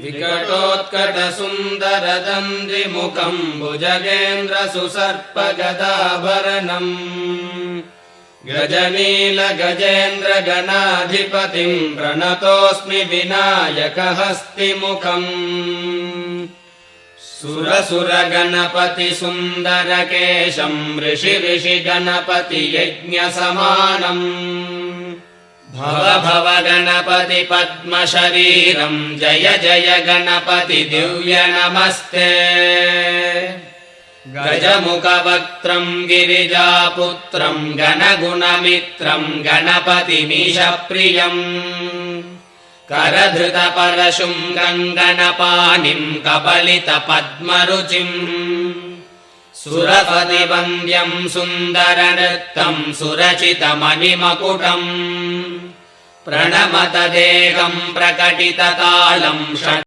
विकटोत्कटसुन्दरदन्दिमुखम् भुजगेन्द्रसुसर्पगदाभरणम् गजनीलगजेन्द्रगणाधिपतिम् प्रणतोऽस्मि विनायकहस्तिमुखम् सुरसुरगणपतिसुन्दरकेशम् ऋषिगणपतियज्ञसमानम् भव भव गणपति पद्मशरीरम् जय जय गणपति दिव्य नमस्ते गजमुखवक्त्रम् गिरिजापुत्रम् गणगुणमित्रम् गणपतिमीशप्रियम् करधृतपरशुम् गङ्गणपाणिम् कपलितपद्मरुचिम् सुरपतिवन्द्यम् सुन्दरनृत्तम् सुरचितमणिमकुटम् प्रणमत देहम् प्रकटितकालम्